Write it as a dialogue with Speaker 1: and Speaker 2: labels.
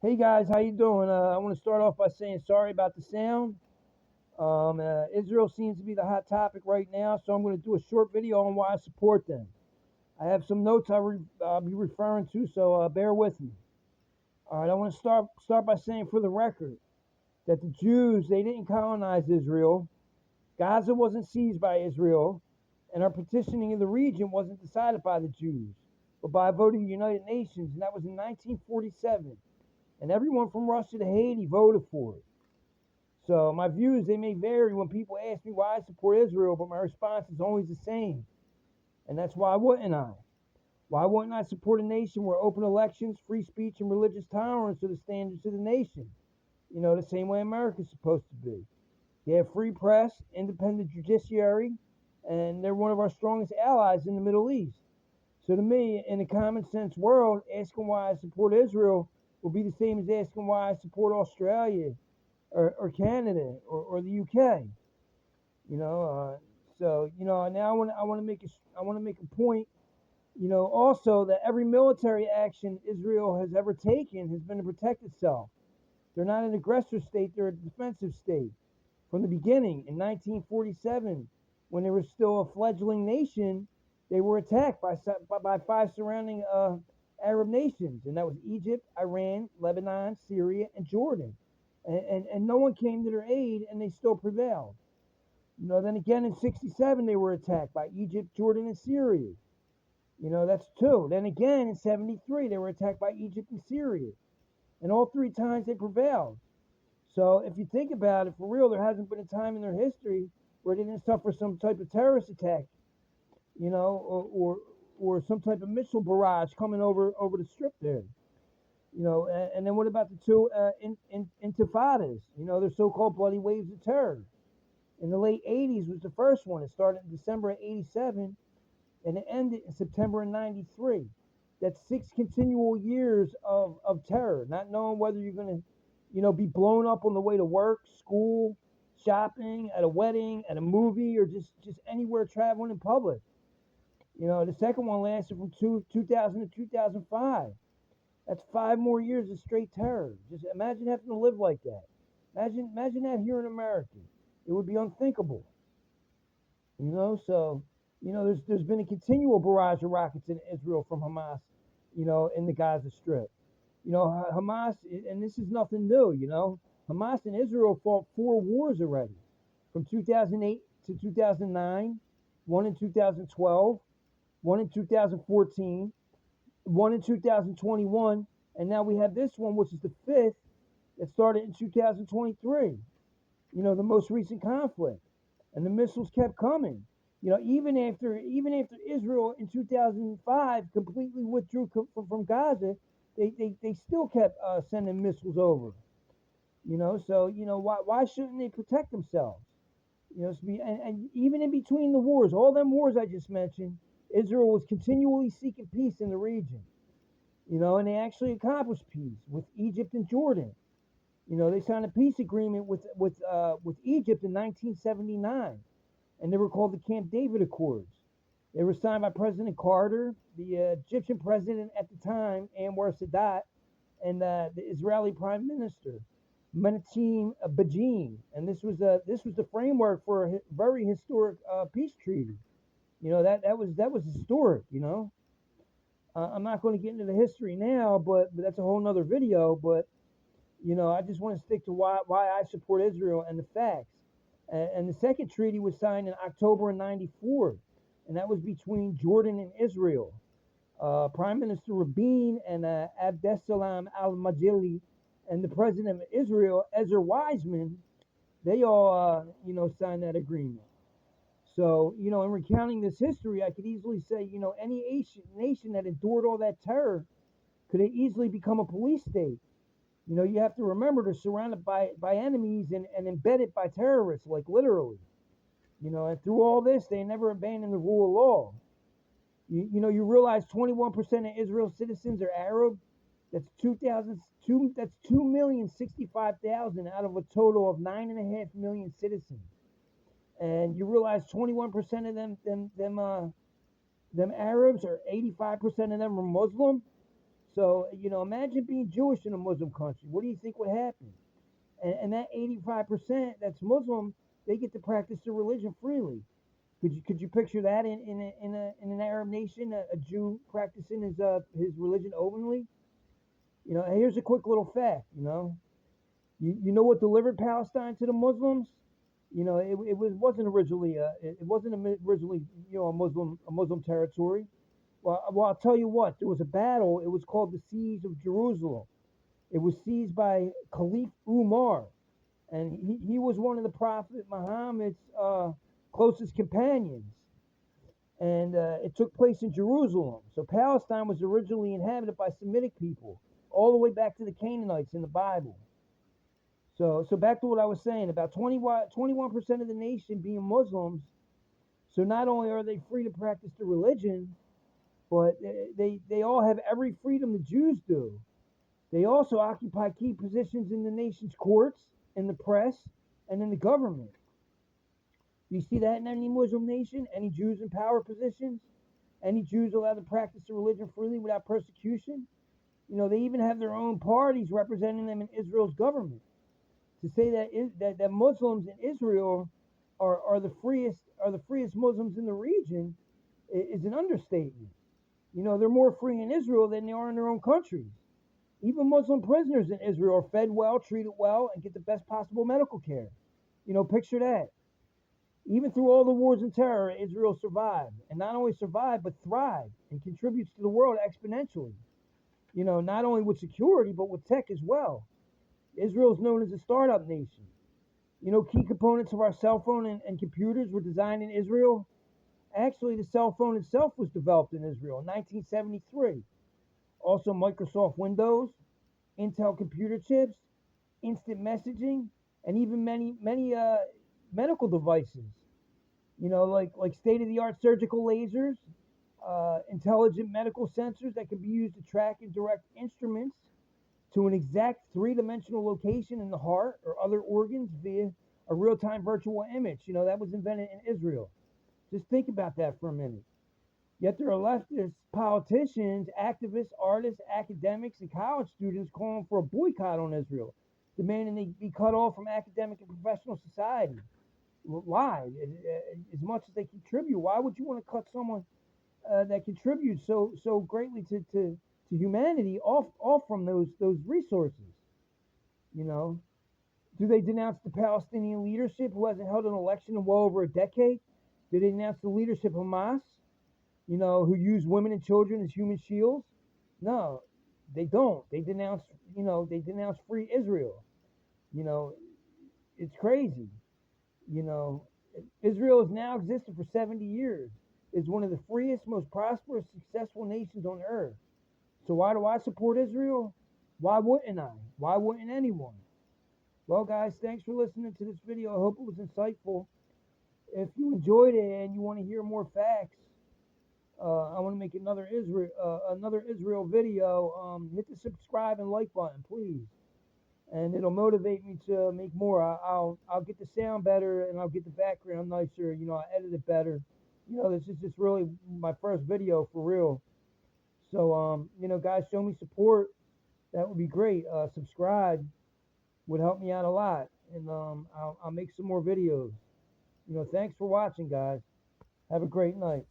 Speaker 1: Hey guys, how you doing? I want to start off by saying sorry about the sound. Israel seems to be the hot topic right now, so I'm going to do a short video on why I support them. I have some notes I'll be referring to, so bear with me. All right, I want to start by saying, for the record, that the Jews, they didn't colonize Israel. Gaza wasn't seized by Israel, and our partitioning of the region wasn't decided by the Jews, but by a vote of the United Nations, and that was in 1947. And everyone from Russia to Haiti voted for it. So my views, they may vary when people ask me why I support Israel, but my response is always the same. And that's why wouldn't I? Why wouldn't I support a nation where open elections, free speech, and religious tolerance are the standards of the nation? The same way America's supposed to be. They have free press, independent judiciary, and they're one of our strongest allies in the Middle East. So to me, in a common sense world, asking why I support Israel will be the same as asking why I support Australia or Canada or the UK. You know, now I want to make a point. Also that every military action Israel has ever taken has been to protect itself. They're not an aggressor state; they're a defensive state. From the beginning, in 1947, when they were still a fledgling nation, they were attacked by five surrounding Arab nations, and that was Egypt, Iran, Lebanon, Syria, and Jordan. And no one came to their aid, and they still prevailed. Then again in 67, they were attacked by Egypt, Jordan, and Syria. That's two. Then again in 73, they were attacked by Egypt and Syria. And all three times they prevailed. So if you think about it, for real, there hasn't been a time in their history where they didn't suffer some type of terrorist attack, or some type of missile barrage coming over the strip there. And then what about the two intifadas? They're so-called bloody waves of terror. In the late 80s was the first one. It started in December of 87 and it ended in September of 93. That's 6 continual years of terror, not knowing whether you're going to, be blown up on the way to work, school, shopping, at a wedding, at a movie, or just anywhere traveling in public. The second one lasted from 2000 to 2005. That's 5 more years of straight terror. Just imagine having to live like that. Imagine that here in America. It would be unthinkable. So there's been a continual barrage of rockets in Israel from Hamas, in the Gaza Strip. Hamas, and this is nothing new. Hamas and Israel fought 4 wars already, from 2008 to 2009, one in 2012, one in 2014, one in 2021, and now we have this one, which is the fifth, that started in 2023. The most recent conflict, and the missiles kept coming. Even after Israel in 2005 completely withdrew from Gaza, they still kept sending missiles over. So why shouldn't they protect themselves? And even in between the wars, all them wars I just mentioned, Israel was continually seeking peace in the region. And they actually accomplished peace with Egypt and Jordan. They signed a peace agreement with Egypt in 1979, and they were called the Camp David Accords. They were signed by President Carter, the Egyptian president at the time, Anwar Sadat, and the Israeli Prime Minister, Menachem Begin. And this was the framework for a very historic peace treaty. That was historic. I'm not going to get into the history now, but that's a whole nother video. But I just want to stick to why I support Israel and the facts. And the second treaty was signed in October of '94, and that was between Jordan and Israel. Prime Minister Rabin and Abdesalam al-Majili and the president of Israel, Ezer Weizman, they all, signed that agreement. So, in recounting this history, I could easily say, any nation that endured all that terror could easily become a police state. You have to remember they're surrounded by enemies and embedded by terrorists, like literally. And through all this, they never abandoned the rule of law. You realize 21% of Israel's citizens are Arab. That's 2,065,000 out of a total of 9.5 million citizens. And you realize 21% of them Arabs, or 85% of them are Muslim. So, imagine being Jewish in a Muslim country. What do you think would happen? And that 85% that's Muslim, they get to practice their religion freely. Could you picture that in an Arab nation, a Jew practicing his religion openly? Here's a quick little fact. You know what delivered Palestine to the Muslims? Wasn't originally originally a Muslim territory. Well, I'll tell you what. There was a battle. It was called the Siege of Jerusalem. It was seized by Caliph Umar, and he was one of the Prophet Muhammad's closest companions. And it took place in Jerusalem. So Palestine was originally inhabited by Semitic people, all the way back to the Canaanites in the Bible. So back to what I was saying about 21% of the nation being Muslims. So not only are they free to practice their religion, but they all have every freedom the Jews do. They also occupy key positions in the nation's courts, in the press, and in the government. Do you see that in any Muslim nation? Any Jews in power positions? Any Jews allowed to practice their religion freely without persecution? They even have their own parties representing them in Israel's government. To say that Muslims in Israel are the freest Muslims in the region is an understatement. They're more free in Israel than they are in their own countries. Even Muslim prisoners in Israel are fed well, treated well, and get the best possible medical care. Picture that. Even through all the wars and terror, Israel survived. And not only survived, but thrived and contributes to the world exponentially. Not only with security, but with tech as well. Israel is known as a startup nation. Key components of our cell phone and computers were designed in Israel. Actually, the cell phone itself was developed in Israel in 1973. Also, Microsoft Windows, Intel computer chips, instant messaging, and even many medical devices. Like state-of-the-art surgical lasers, intelligent medical sensors that can be used to track and direct instruments to an exact three-dimensional location in the heart or other organs via a real-time virtual image. That was invented in Israel. Just think about that for a minute. Yet there are leftist politicians, activists, artists, academics, and college students calling for a boycott on Israel, demanding they be cut off from academic and professional society. Why? As much as they contribute, why would you want to cut someone that contributes so greatly to humanity off from those resources? Do they denounce the Palestinian leadership who hasn't held an election in well over a decade? Do they denounce the leadership of Hamas? Who use women and children as human shields? No, they don't. They denounce free Israel. You know, it's crazy. You know, Israel has now existed for 70 years. It's one of the freest, most prosperous, successful nations on earth. So why do I support Israel? Why wouldn't I? Why wouldn't anyone? Well, guys, thanks for listening to this video. I hope it was insightful. If you enjoyed it and you want to hear more facts, I want to make another Israel video. Hit the subscribe and like button, please, and it'll motivate me to make more. I'll get the sound better and I'll get the background nicer. I'll edit it better. This is just really my first video for real. So guys, show me support. That would be great. Subscribe would help me out a lot, and I'll make some more videos. Thanks for watching, guys. Have a great night.